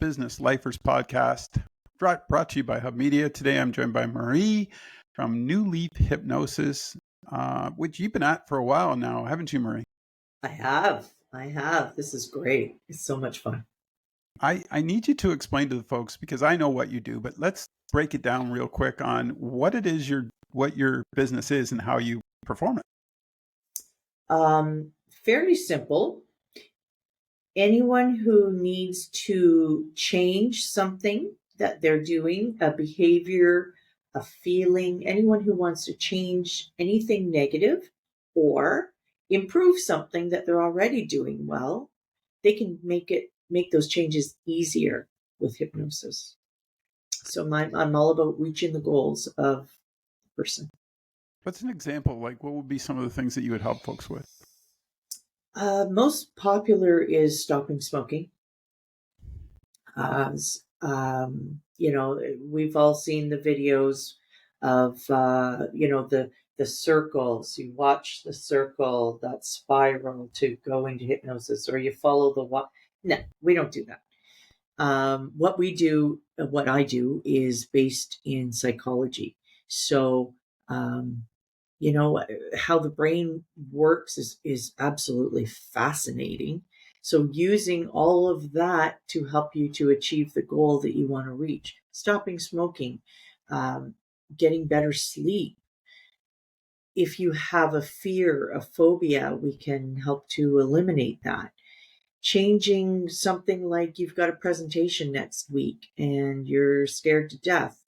Business Lifers podcast brought to you by Hub Media. Today I'm joined by Marie from New Leaf Hypnosis, which you've been at for a while now, haven't you, Marie? I have. This is great. It's so much fun. I need you to explain to the folks, because I know what you do, but let's break it down real quick on what it is what your business is and how you perform it. Fairly simple. Anyone who needs to change something that they're doing, a behavior, a feeling, anyone who wants to change anything negative or improve something that they're already doing well, they can make those changes easier with hypnosis. So I'm all about reaching the goals of the person. What's an example? Like, what would be some of the things that you would help folks with? Most popular is stopping smoking. We've all seen the videos of, the circles. You watch the circle, that spiral to go into hypnosis, or you follow the No, we don't do that. What I do is based in psychology. So, how the brain works is absolutely fascinating. So using all of that to help you to achieve the goal that you want to reach, stopping smoking, getting better sleep. If you have a fear, a phobia, we can help to eliminate that. Changing something like you've got a presentation next week and you're scared to death.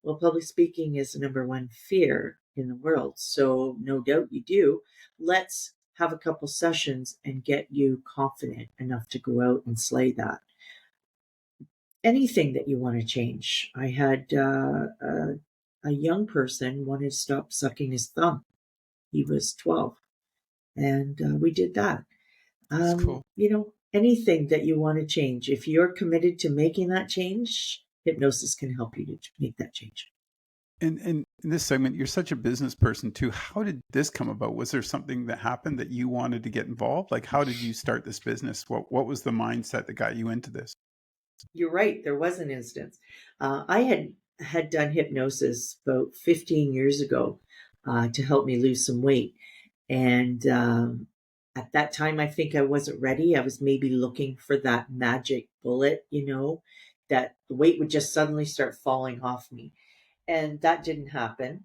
Well, public speaking is the number one fear in the world. So no doubt you do. Let's have a couple sessions and get you confident enough to go out and slay that. Anything that you want to change. I had a young person wanted to stop sucking his thumb. He was 12. And we did that. That's cool. Anything that you want to change. If you're committed to making that change, hypnosis can help you to make that change. And in this segment, you're such a business person too. How did this come about? Was there something that happened that you wanted to get involved? Like, how did you start this business? What was the mindset that got you into this? You're right. There was an instance. I had done hypnosis about 15 years ago to help me lose some weight. And at that time, I think I wasn't ready. I was maybe looking for that magic bullet, that the weight would just suddenly start falling off me. And that didn't happen.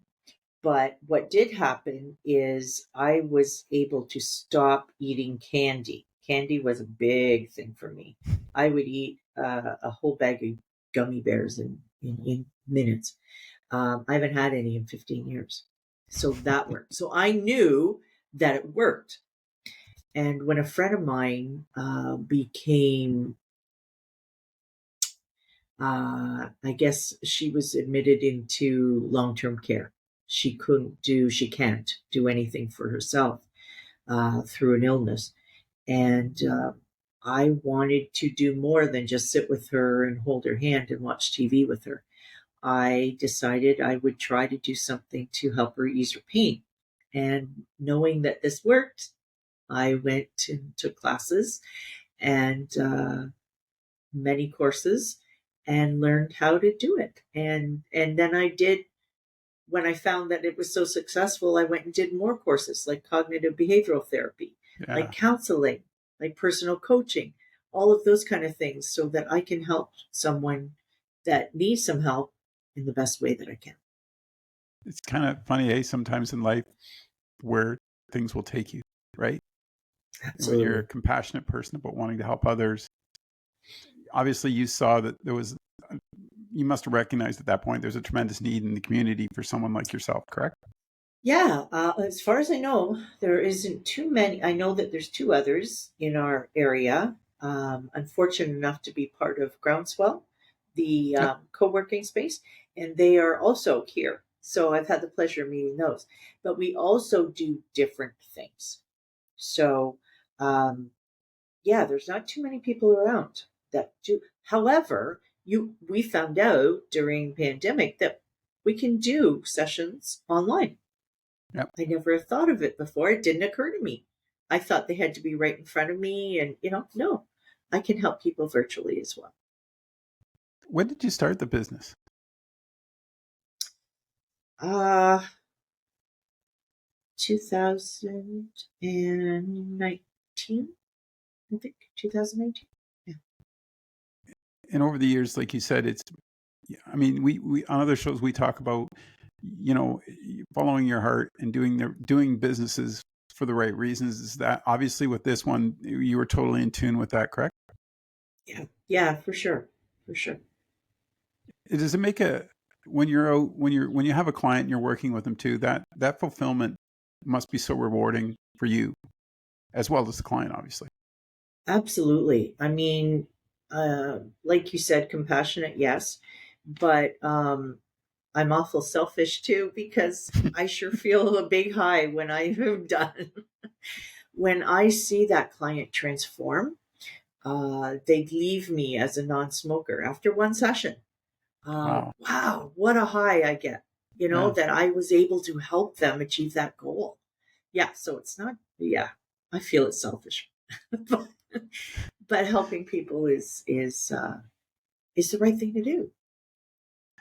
But what did happen is I was able to stop eating candy. Candy was a big thing for me. I would eat a whole bag of gummy bears in minutes. I haven't had any in 15 years. So that worked. So I knew that it worked. And when a friend of mine became, I guess she was admitted into long-term care. She can't do anything for herself through an illness. And I wanted to do more than just sit with her and hold her hand and watch TV with her. I decided I would try to do something to help her ease her pain. And knowing that this worked, I went and took classes and many courses and learned how to do it. And then I did, when I found that it was so successful, I went and did more courses like cognitive behavioral therapy, like counseling, like personal coaching, all of those kind of things, so that I can help someone that needs some help in the best way that I can. It's kind of funny, sometimes in life where things will take you, right? Absolutely. When you're a compassionate person about wanting to help others. Obviously, you saw that you must have recognized at that point there's a tremendous need in the community for someone like yourself, correct? Yeah, as far as I know, there isn't too many. I know that there's two others in our area. I'm fortunate enough to be part of Groundswell, the co-working space, and they are also here. So I've had the pleasure of meeting those. But we also do different things. So, there's not too many people around that do. However, we found out during pandemic that we can do sessions online. Yep. I never thought of it before. It didn't occur to me. I thought they had to be right in front of me, and no, I can help people virtually as well. When did you start the business? Uh 2019, I think 2019. Yeah. And over the years, like you said, it's, yeah, I mean, we on other shows we talk about, you know, following your heart and doing businesses for the right reasons. Is that obviously with this one, you were totally in tune with that, correct? Yeah. Yeah, for sure. For sure. Does it make a when you're out when you have a client and you're working with them too, that fulfillment must be so rewarding for you as well as the client, obviously. Absolutely. I mean, like you said, compassionate, yes, but I'm awful selfish too because I sure feel a big high when I'm done. When I see that client transform, they leave me as a non-smoker after one session. Wow. Wow, what a high I get, Yeah. that I was able to help them achieve that goal. Yeah, so it's not, yeah, I feel it's selfish. but, but helping people is the right thing to do.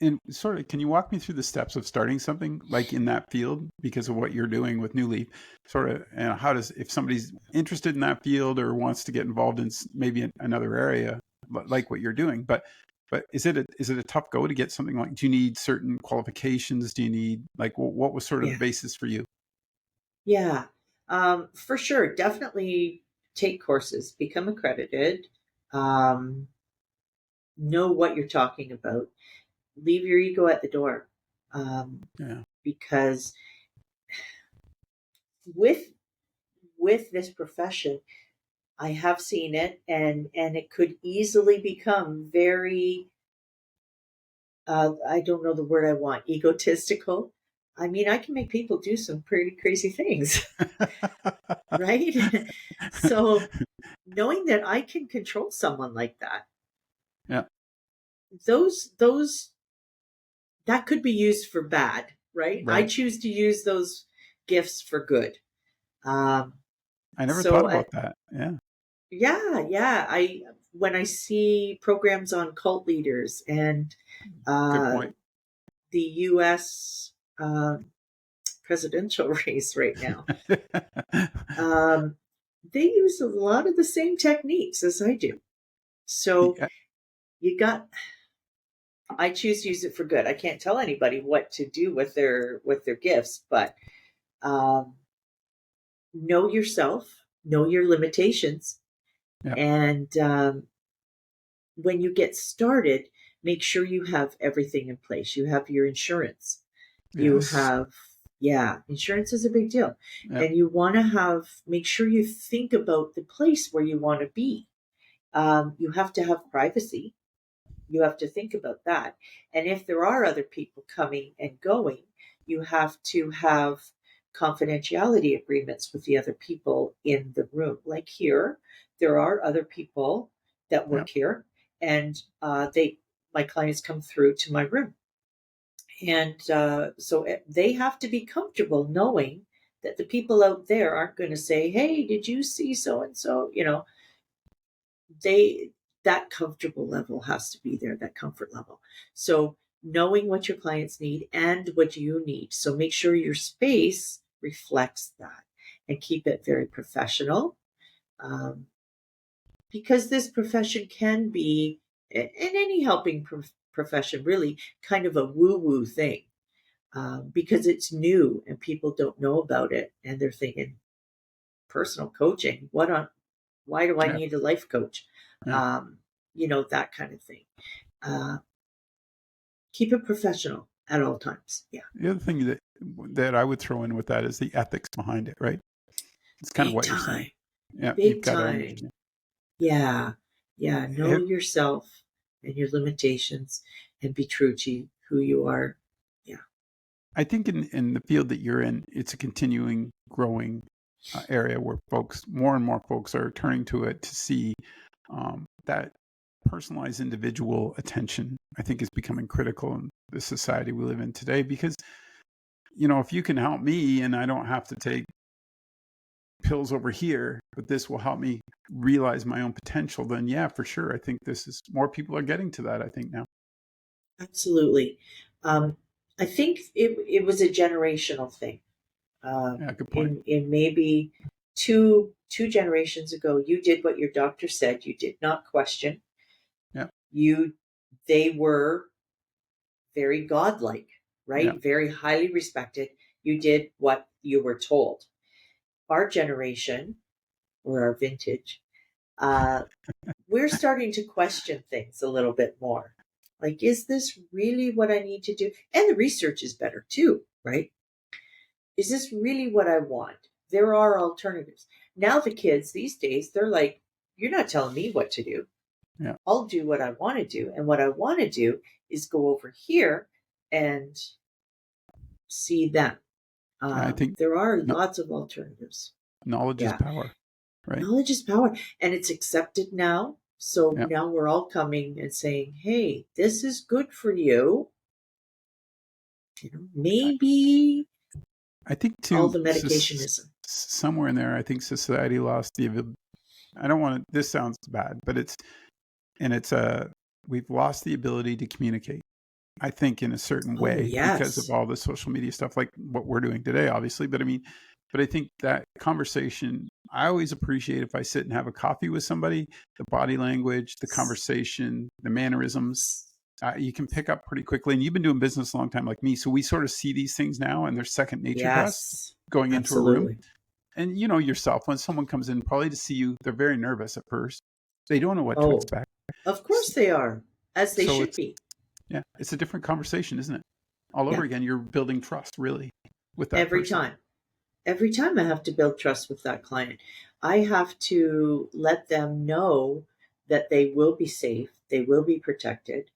And sort of, can you walk me through the steps of starting something like in that field because of what you're doing with New Leaf? Sort of, and how does if somebody's interested in that field or wants to get involved in maybe another area like what you're doing, but is it a tough go to get something like? Do you need certain qualifications? Do you need like what was sort of the Yeah. basis for you? Yeah. For sure. Definitely take courses, become accredited, um, know what you're talking about, leave your ego at the door. Yeah. Because with this profession, I have seen it, and it could easily become very, I don't know the word I want, egotistical. I mean, I can make people do some pretty crazy things, right? So knowing that I can control someone like that, Yeah. those that could be used for bad, right? I Right. choose to use those gifts for good. Um, I never thought so about that. Yeah. yeah, yeah. I When I see programs on cult leaders and Good uh, point. the U.S. Presidential race right now, um, they use a lot of the same techniques as I do. So Yeah, you got. I choose to use it for good. I can't tell anybody what to do with their gifts, but um, know yourself, know your limitations, yeah. and when you get started, make sure you have everything in place. You have your insurance. You Yes. have, yeah, insurance is a big deal. Yeah. And you want to make sure you think about the place where you want to be. You have to have privacy. You have to think about that. And if there are other people coming and going, you have to have confidentiality agreements with the other people in the room. Like here, there are other people that Yeah. work here, and my clients come through to my room, and so they have to be comfortable knowing that the people out there aren't going to say, "Hey, did you see so and so?" They that comfortable level has to be there, that comfort level. So knowing what your clients need and what you need, so make sure your space reflects that and keep it very professional, um, because this profession can be, in any helping profession, really kind of a woo woo thing, because it's new and people don't know about it, and they're thinking personal coaching, why do I Yeah. need a life coach? Yeah. um, that kind of thing. uh, Keep it professional at all times. Yeah. The other thing that I would throw in with that is the ethics behind it, right? It's kind of Big what you're saying. time. Yeah, you've Big got to time. understand. Yeah. Yeah, know yourself and your limitations and be true to who you are. Yeah. I think in the field that you're in, it's a continuing growing area where more and more folks are turning to it to see that personalized individual attention, I think, is becoming critical in the society we live in today because, if you can help me and I don't have to take pills over here, but this will help me realize my own potential, then yeah, for sure. I think this is more people are getting to that, I think now. Absolutely. I think it was a generational thing. Yeah, good point. In maybe two generations ago, you did what your doctor said. You did not question. Yeah, You They were very godlike, yeah, right? Very highly respected. You did what you were told. Our generation, or our vintage, uh, we're starting to question things a little bit more. Like, is this really what I need to do? And the research is better too, right? Is this really what I want? There are alternatives. Now, the kids these days, they're like, you're not telling me what to do. yeah. I'll do what I want to do. And what I want to do is go over here and see them. I think There are no, lots of alternatives. knowledge is Yeah. power, right? Knowledge is power, and it's accepted now. So Yeah, now we're all coming and saying, hey, this is good for you. I, Maybe I think all too. the medication isn't. Somewhere in there, I think society lost the. I don't want to. This sounds bad, but it's we've lost the ability to communicate. I think in a certain Oh, way because of yes. all the social media stuff, like what we're doing today, obviously. But I mean, but I think that conversation, I always appreciate if I sit and have a coffee with somebody, the body language, the conversation, the mannerisms, you can pick up pretty quickly. And you've been doing business a long time like me. So we sort of see these things now and they're second nature to us Yes, going into a room. absolutely. And you know yourself, when someone comes in probably to see you, they're very nervous at first. They don't know what to Oh, expect. of course they are, as they So should it's, be. yeah, it's a different conversation, isn't it? All over Yeah, again, you're building trust really with that every person. time. Every time I have to build trust with that client, I have to let them know that they will be safe, they will be protected,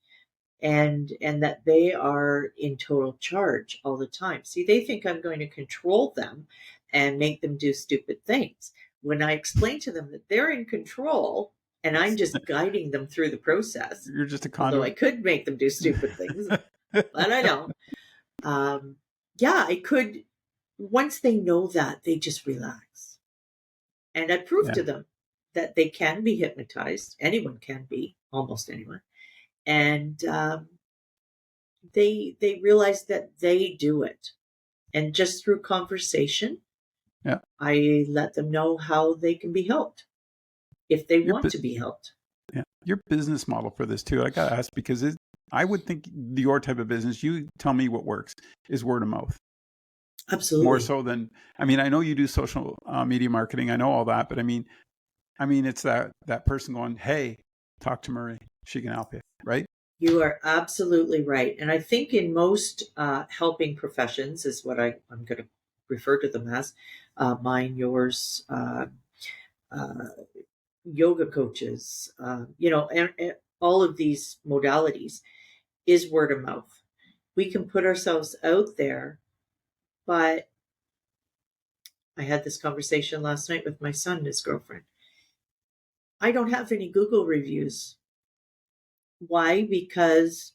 and that they are in total charge all the time. See, they think I'm going to control them and make them do stupid things. When I explain to them that they're in control and I'm just guiding them through the process, You're just a although I conduit. could make them do stupid things, but I don't. Um, yeah, I could. Once they know that, they just relax. And I prove Yeah, to them that they can be hypnotized. Anyone can be, almost anyone. And they realize that they do it. And just through conversation, yeah. I let them know how they can be helped if they Your want to be helped. yeah, your business model for this too. I got to ask because I would think your type of business. You tell me what works is word of mouth more Absolutely. so than. I mean, I know you do social media marketing. I know all that, but I mean, it's that person going, "Hey, talk to Marie. She can help you." Right? You are absolutely right. And I think in most helping professions, is what I'm going to refer to them as, mine, yours, uh, yoga coaches, and all of these modalities, is word of mouth. We can put ourselves out there, but I had this conversation last night with my son and his girlfriend. I don't have any Google reviews. Why? Because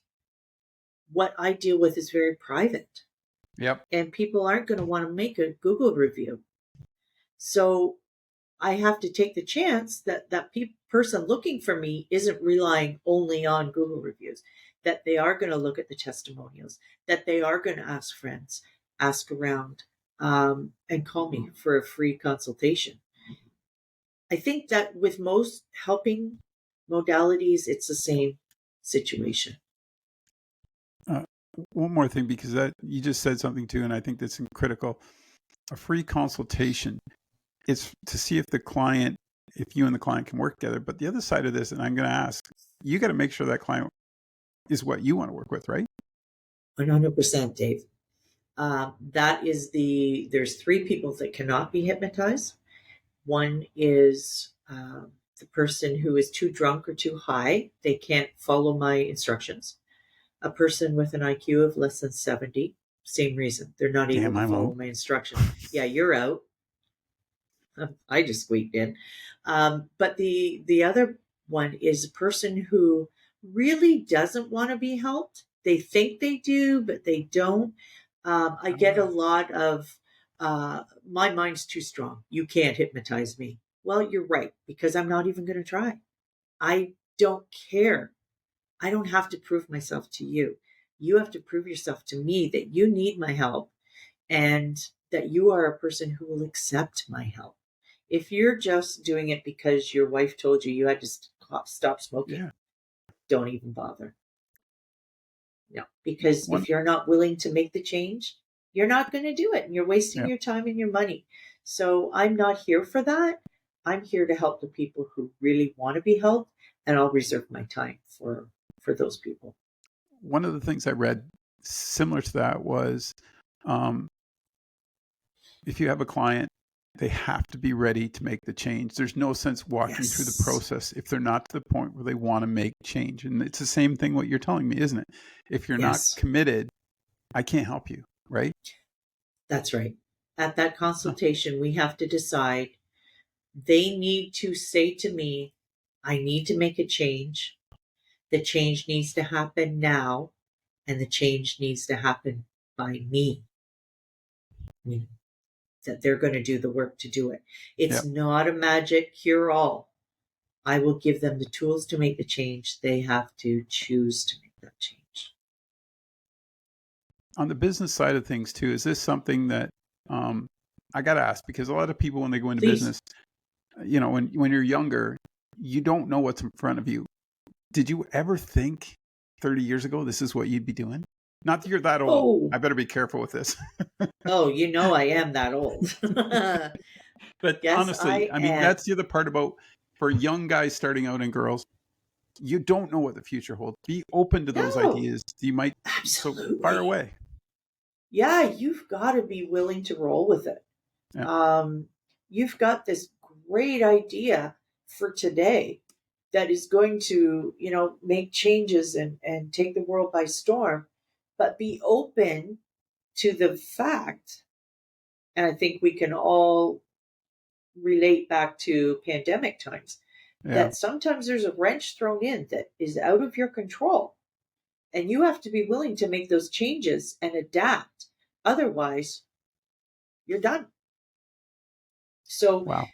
what I deal with is very private, Yep. and people aren't going to want to make a Google review. So I have to take the chance that person looking for me isn't relying only on Google reviews, that they are going to look at the testimonials, that they are going to ask friends, ask around, and call me for a free consultation. I think that with most helping modalities, it's the same situation. Uh, one more thing, because that you just said something too, and I think that's critical. A free consultation is to see if you and the client can work together. But the other side of this, and I'm going to ask, you got to make sure that client is what you want to work with, right? 100%, Dave. There's three people that cannot be hypnotized. One is the person who is too drunk or too high. They can't follow my instructions. A person with an IQ of less than 70, same reason. They're not able Damn, to I'm follow out. my instructions. Yeah, you're out. I just squeaked in. But the other one is a person who really doesn't want to be helped. They think they do, but they don't. I get a Ah, lot of, my mind's too strong. You can't hypnotize me. Well, you're right, because I'm not even going to try. I don't care. I don't have to prove myself to you. You have to prove yourself to me that you need my help and that you are a person who will accept my help. If you're just doing it because your wife told you had to stop smoking, Yeah. don't even bother. No, because One if you're not willing to make the change, you're not going to do it and you're wasting Yeah. your time and your money. So I'm not here for that. I'm here to help the people who really want to be helped, and I'll reserve my time for those people. One of the things I read similar to that was, um, if you have a client, they have to be ready to make the change. There's no sense walking through the Yes. process if they're not to the point where they want to make change. And it's the same thing what you're telling me, isn't it? If you're not Yes. committed, I can't help you, right? That's right. At that consultation, we have to decide. They need to say to me, I need to make a change. The change needs to happen now, and the change needs to happen by me. That they're going to do the work to do it. It's Yeah. not a magic cure all. I will give them the tools to make the change. They have to choose to make that change. On the business side of things too, is this something that, I got to ask, because a lot of people, when they go into Please. business, when you're younger, you don't know what's in front of you. Did you ever think 30 years ago this is what you'd be doing? Not that you're that old. Oh, I better be careful with this. oh, I am that old. But Yes, honestly, I I mean, am. that's the other part about, for young guys starting out and girls, you don't know what the future holds. Be open to those No, ideas. You might, so fire absolutely. away. Yeah, you've got to be willing to roll with it. Yeah. Um, you've got this great idea for today that is going to, make changes and take the world by storm, but be open to the fact, and I think we can all relate back to pandemic times, Yeah. that sometimes there's a wrench thrown in that is out of your control. And you have to be willing to make those changes and adapt. Otherwise, you're done. So Wow.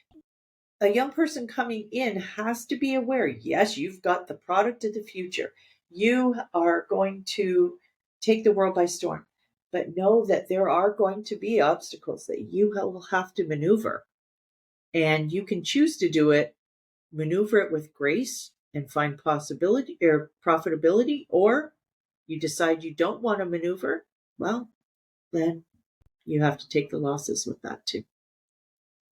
a young person coming in has to be aware, yes, you've got the product of the future. You are going to take the world by storm. But know that there are going to be obstacles that you will have to maneuver. And you can choose to do it, maneuver it with grace and find possibility or profitability, or you decide you don't want to maneuver, well, then you have to take the losses with that too.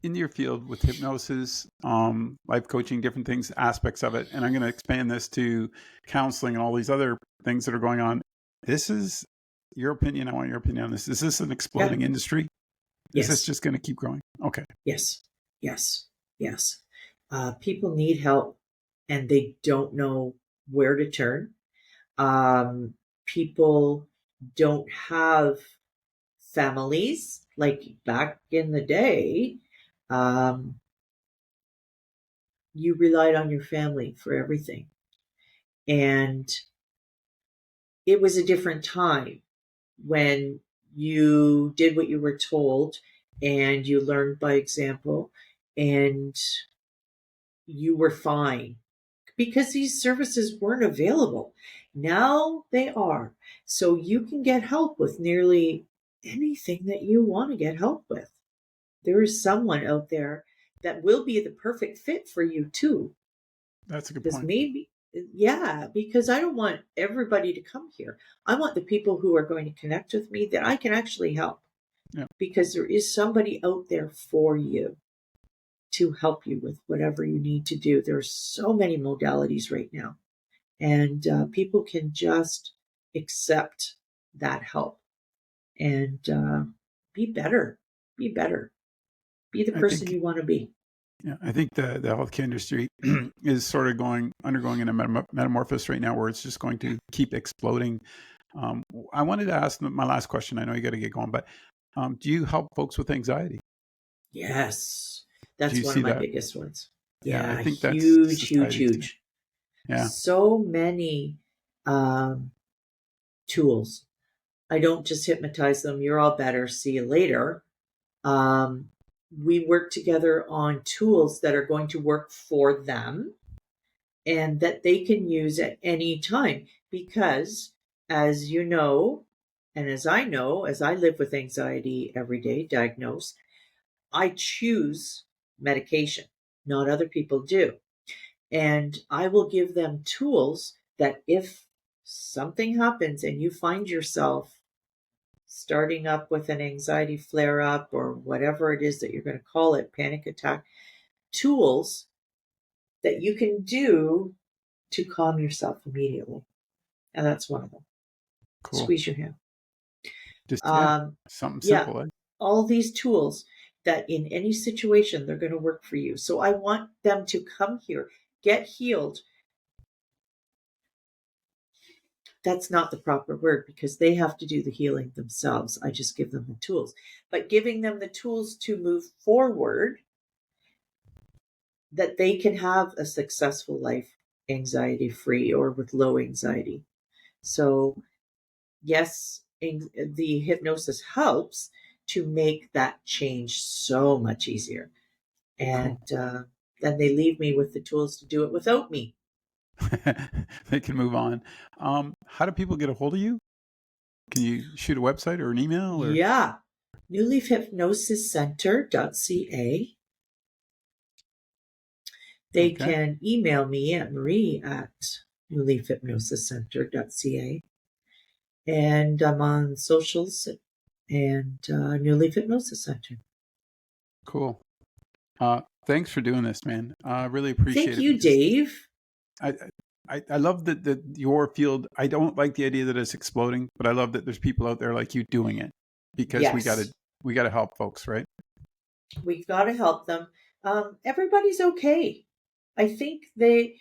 In your field with hypnosis, life coaching, different things, aspects of it, and I'm going to expand this to counseling and all these other things that are going on. This is your opinion. I want your opinion on this. Is this an Yeah. exploding industry? Is this Yes. just going to keep growing? Okay. Yes. Yes. Yes. People need help and they don't know where to turn. People don't have families like back in the day. Um, you relied on your family for everything. And it was a different time when you did what you were told and you learned by example and you were fine because these services weren't available. Now they are. So you can get help with nearly anything that you want to get help with. There is someone out there that will be the perfect fit for you too. That's a good Because point. maybe, yeah, because I don't want everybody to come here. I want the people who are going to connect with me that I can actually help Yeah. because there is somebody out there for you to help you with whatever you need to do. There are so many modalities right now, and people can just accept that help and be better, be better, be the I person think, you want to be. yeah, I think the healthcare industry is sort of undergoing a metamorphosis right now, where it's just going to keep exploding. I wanted to ask my last question. I know you got to get going, but do you help folks with anxiety? Yes, Do that's you one of see my that? biggest ones. Yeah, I Yeah, think that's huge, huge, society today. huge. Yeah. So many um, tools. I don't just hypnotize them. You're all better. See you later. Um, we work together on tools that are going to work for them and that they can use at any time because as you know, and as I know, as I live with anxiety every day, diagnosed, I choose medication, not other people do. And I will give them tools that if something happens and you find yourself starting up with an anxiety flare up or whatever it is that you're going to call it, panic attack, tools that you can do to calm yourself immediately. And that's one of them. Cool. Squeeze your hand. Just, yeah, Um, something yeah, simple. all these tools that in any situation they're going to work for you. So I want them to come here, get healed. That's not the proper word because they have to do the healing themselves. I just give them the tools. But giving them the tools to move forward, that they can have a successful life anxiety free or with low anxiety. So, yes, the hypnosis helps to make that change so much easier. Cool. And then they leave me with the tools to do it without me. They can move on. How do people get a hold of you? Can you shoot a website or an email or? Yeah. newleafhypnosiscentre.ca. They Okay, can email me at marie@newleafhypnosiscentre.ca. And I'm on socials and New Leaf Hypnosis Center. cool. Thanks for doing this, man. I really Thank appreciate it you, because Dave. I I love that your field. I don't like the idea that it's exploding, but I love that there's people out there like you doing it because Yes, we gotta help folks, right? we've got to help them. Everybody's okay. I think they,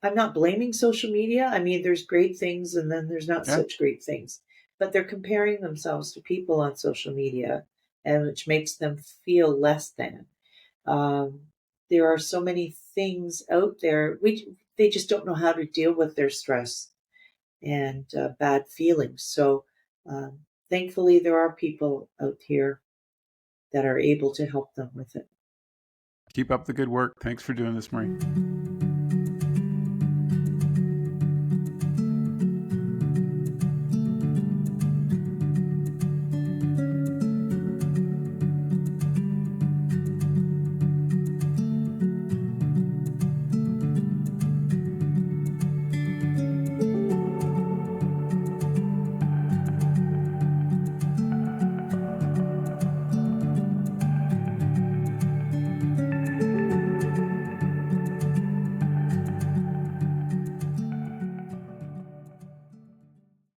I'm not blaming social media. I mean, there's great things and then there's not Yeah, such great things. But they're comparing themselves to people on social media, and which makes them feel less than. Um, there are so many things out there. They just don't know how to deal with their stress and bad feelings. So, thankfully, there are people out here that are able to help them with it. keep up the good work. Thanks for doing this, Marie.